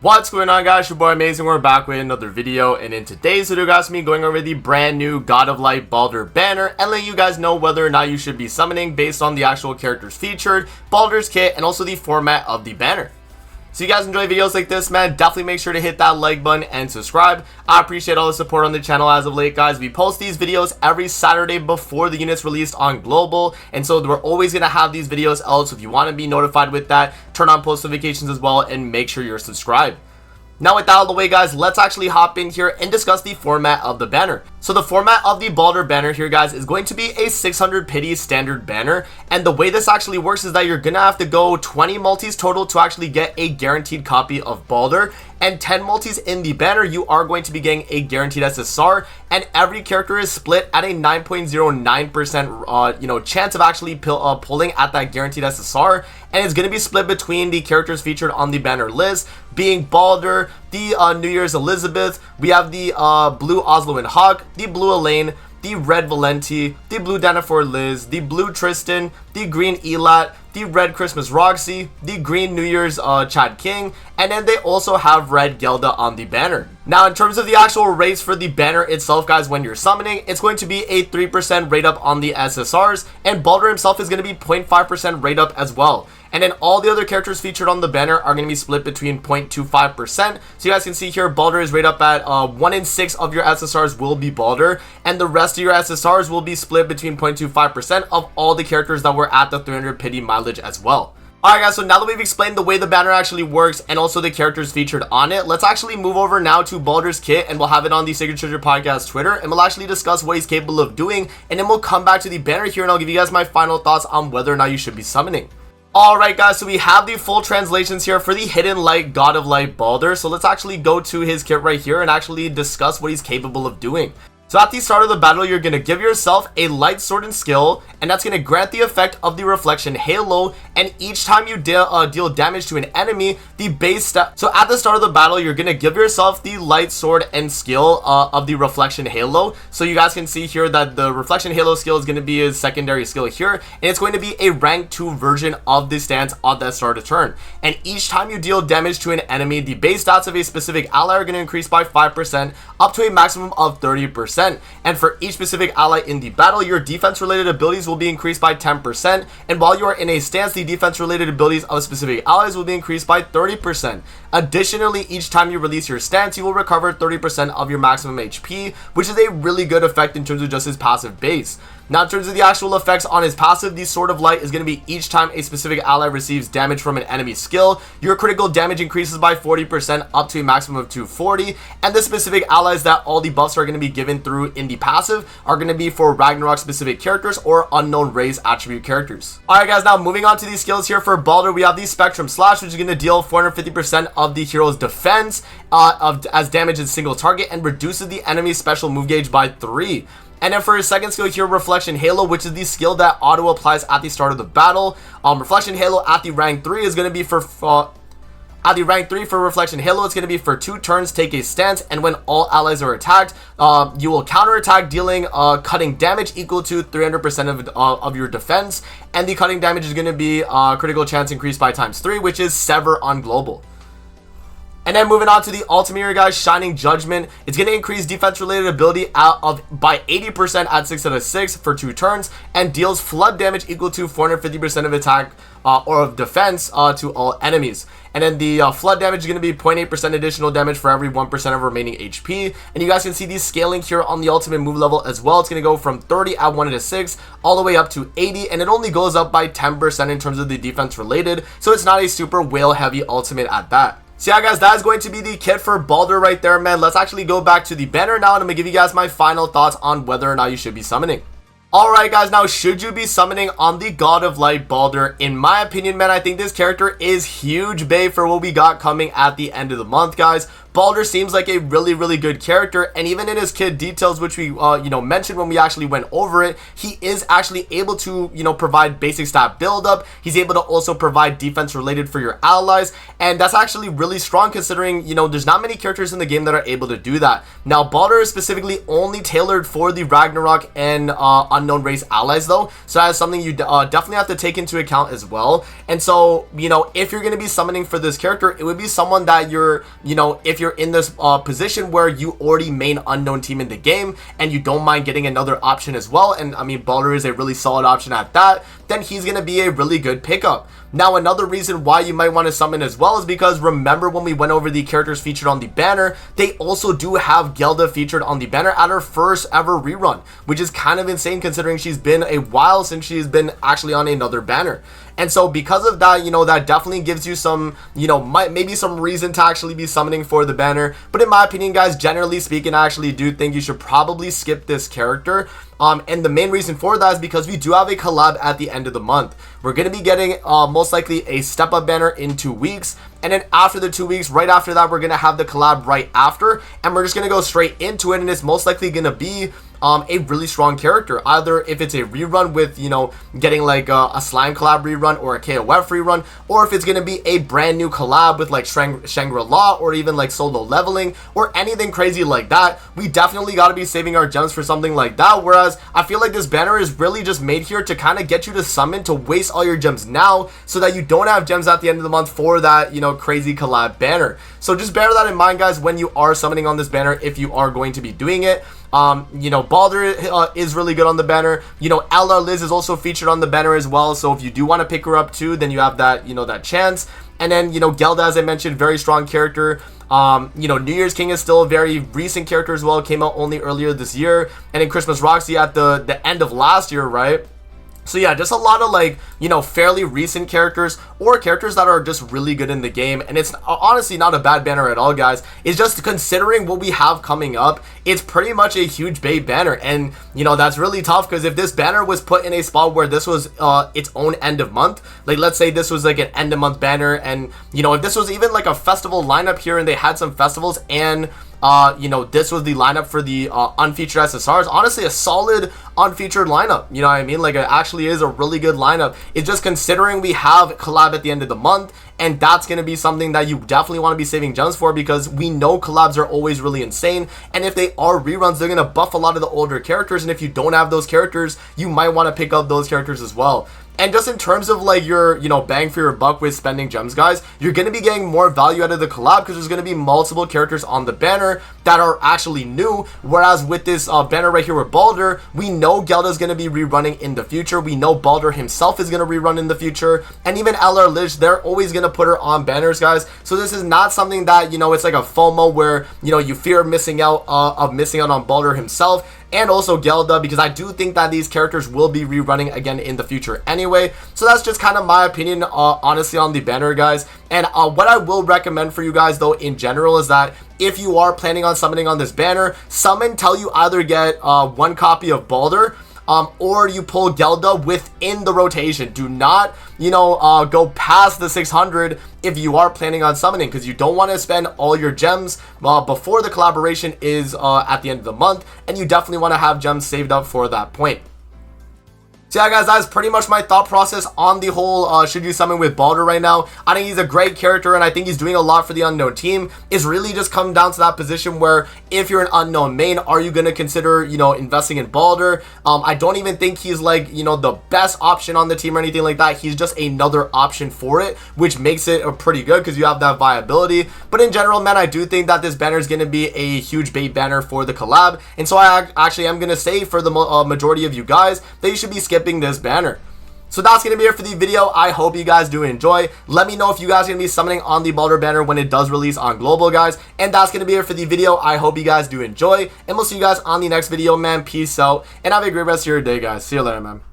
What's going on, guys? Your boy Amazing. We're back with another video, and in today's video, guys, me going over the brand new God of Light Baldur banner and letting you guys know whether or not you should be summoning based on the actual characters featured, Baldur's kit, and also the format of the banner. So you guys enjoy videos like this, man, definitely make sure to hit that like button and subscribe. I appreciate all the support on the channel as of late, guys. We post these videos every Saturday before the units released on Global, and so we're always going to have these videos out. So if you want to be notified with that, turn on post notifications as well and make sure you're subscribed. Now with that out of the way, guys, let's actually hop in here and discuss the format of the banner. So the format of the Baldur banner here, guys, is going to be a 600 pity standard banner, and the way this actually works is that you're gonna have to go 20 multis total to actually get a guaranteed copy of Baldur, and 10 multis in the banner you are going to be getting a guaranteed SSR, and every character is split at a 9.09% chance of actually pulling at that guaranteed SSR, and it's going to be split between the characters featured on the banner list, being Baldur, the New Year's Elizabeth, we have the blue Oslo and Hawk, the blue Elaine, the red Valenti, the blue Danafor Liz, the blue Tristan, the green Elat, the red Christmas Roxy, the green New Year's Chad King, and then they also have red Gelda on the banner. Now in terms of the actual rates for the banner itself, guys, when you're summoning, it's going to be a 3% rate up on the SSRs, and Baldur himself is going to be 0.5% rate up as well. And then all the other characters featured on the banner are going to be split between 0.25%. So you guys can see here, Baldur is right up at 1 in 6 of your SSRs will be Baldur, and the rest of your SSRs will be split between 0.25% of all the characters that were at the 300 pity mileage as well. Alright, guys, so now that we've explained the way the banner actually works and also the characters featured on it, let's actually move over now to Baldur's kit, and we'll have it on the Sacred Treasure Podcast Twitter, and we'll actually discuss what he's capable of doing, and then we'll come back to the banner here and I'll give you guys my final thoughts on whether or not you should be summoning. Alright, guys, so we have the full translations here for the Hidden Light God of Light Baldur, so let's actually go to his kit right here and actually discuss what he's capable of doing. So at the start of the battle, you're going to give yourself a light sword and skill, and that's going to grant the effect of the reflection halo, and each time you deal damage to an enemy, the base stat. So at the start of the battle, you're going to give yourself the light sword and skill of the reflection halo. So you guys can see here that the reflection halo skill is going to be his secondary skill here, and it's going to be a rank 2 version of the stance at that start of turn. And each time you deal damage to an enemy, the base stats of a specific ally are going to increase by 5% up to a maximum of 30%. And for each specific ally in the battle, your defense related abilities will be increased by 10%, and while you are in a stance, the defense related abilities of specific allies will be increased by 30%. Additionally, each time you release your stance, you will recover 30% of your maximum HP, which is a really good effect in terms of just his passive base. Now in terms of the actual effects on his passive, the Sword of Light is going to be each time a specific ally receives damage from an enemy skill, your critical damage increases by 40% up to a maximum of 240, and the specific allies that all the buffs are going to be given through in the passive are going to be for Ragnarok specific characters or unknown race attribute characters. Alright, guys, now moving on to these skills here for Baldur, we have the Spectrum Slash, which is going to deal 450% of the hero's defense as damage in single target and reduces the enemy's special move gauge by 3. And then for his second skill here, Reflection Halo, which is the skill that auto applies at the start of the battle. Reflection Halo at the rank 3 is going to be for at the rank 3 for Reflection Halo, it's going to be for 2 turns, take a stance, and when all allies are attacked, you will counterattack, dealing cutting damage equal to 300% of your defense, and the cutting damage is going to be critical chance increased by ×3, which is Sever on Global. And then moving on to the ultimate here, guys, Shining Judgment. It's going to increase defense related ability by 80% at 6 out of 6 for 2 turns, and deals flood damage equal to 450% of attack or of defense to all enemies. And then the flood damage is going to be 0.8% additional damage for every 1% of remaining HP. And you guys can see the scaling here on the ultimate move level as well. It's going to go from 30 at 1 out of 6 all the way up to 80, and it only goes up by 10% in terms of the defense related, so it's not a super whale heavy ultimate at that. So yeah, guys, that is going to be the kit for Baldur right there, man. Let's actually go back to the banner now, and I'm going to give you guys my final thoughts on whether or not you should be summoning. Alright, guys, now should you be summoning on the God of Light Baldur? In my opinion, man, I think this character is huge bae for what we got coming at the end of the month, guys. Baldur seems like a really good character, and even in his kit details, which we you know, mentioned when we actually went over it, he is actually able to, you know, provide basic stat buildup. He's able to also provide defense related for your allies, and that's actually really strong considering, you know, there's not many characters in the game that are able to do that. Now, Baldur is specifically only tailored for the Ragnarok and unknown race allies though, so that's something you definitely have to take into account as well. And so, you know, if you're going to be summoning for this character, it would be someone that you're, you know, if you're in this position where you already main unknown team in the game and you don't mind getting another option as well, and I mean Baldur is a really solid option at that, then he's going to be a really good pickup. Now, another reason why you might want to summon as well is because remember when we went over the characters featured on the banner, they also do have Gelda featured on the banner at her first ever rerun, which is kind of insane considering she's been a while since she's been actually on another banner. And so because of that, you know, that definitely gives you some, you know, maybe some reason to actually be summoning for the banner. But in my opinion, guys, generally speaking, I actually do think you should probably skip this character. And the main reason for that is because we do have a collab at the end of the month. We're going to be getting most likely a step up banner in 2 weeks. And then after the 2 weeks, right after that, we're going to have the collab right after. And we're just going to go straight into it. And it's most likely going to be a really strong character, either if it's a rerun with, you know, getting like a slime collab rerun or a KOF rerun, or if it's going to be a brand new collab with like Shangri-La or even like solo leveling or anything crazy like that. We definitely got to be saving our gems for something like that, whereas I feel like this banner is really just made here to kind of get you to summon, to waste all your gems now so that you don't have gems at the end of the month for that, you know, crazy collab banner. So just bear that in mind, guys, when you are summoning on this banner, if you are going to be doing it. You know, Baldur is really good on the banner. You know, LR Liz is also featured on the banner as well, so if you do want to pick her up too, then you have that, you know, that chance. And then, you know, Gelda, as I mentioned, very strong character. You know, New Year's King is still a very recent character as well, came out only earlier this year, and then Christmas Roxy at the end of last year, right? So yeah, just a lot of like, you know, fairly recent characters or characters that are just really good in the game. And it's honestly not a bad banner at all, guys. It's just considering what we have coming up, it's pretty much a huge bait banner. And, you know, that's really tough because if this banner was put in a spot where this was its own end of month, like let's say this was like an end of month banner, and, you know, if this was even like a festival lineup here and they had some festivals and you know, this was the lineup for the unfeatured SSRs. Honestly, a solid unfeatured lineup. You know what I mean? Like, it actually is a really good lineup. It's just considering we have collab at the end of the month, and that's going to be something that you definitely want to be saving gems for, because we know collabs are always really insane, and if they are reruns, they're going to buff a lot of the older characters, and if you don't have those characters, you might want to pick up those characters as well. And just in terms of like your, you know, bang for your buck with spending gems, guys, you're going to be getting more value out of the collab because there's going to be multiple characters on the banner that are actually new. Whereas with this banner right here with Baldur, we know Gelda is going to be rerunning in the future. We know Baldur himself is going to rerun in the future. And even LR Lich, they're always going to put her on banners, guys. So this is not something that, you know, it's like a FOMO where, you know, you fear missing out on Baldur himself. And also Gelda, because I do think that these characters will be rerunning again in the future anyway. So that's just kind of my opinion, honestly, on the banner, guys. And what I will recommend for you guys, though, in general, is that if you are planning on summoning on this banner, summon till you either get 1 copy of Baldur, or you pull Gelda within the rotation. Do not, you know, go past the 600 if you are planning on summoning, because you don't want to spend all your gems before the collaboration is at the end of the month, and you definitely want to have gems saved up for that point. So yeah, guys, that's pretty much my thought process on the whole should you summon with Baldur right now. I think he's a great character, and I think he's doing a lot for the unknown team. It's really just come down to that position where if you're an unknown main, are you going to consider, you know, investing in Baldur? I don't even think he's like, you know, the best option on the team or anything like that. He's just another option for it, which makes it pretty good because you have that viability. But in general, man, I do think that this banner is going to be a huge bait banner for the collab. And so I actually am going to say for the majority of you guys that you should be skipping this banner. So that's going to be it for the video. I hope you guys do enjoy. Let me know if you guys are going to be summoning on the Baldur banner when it does release on global, guys. And that's going to be it for the video. I hope you guys do enjoy, and we'll see you guys on the next video, man. Peace out, and have a great rest of your day, guys. See you later, man.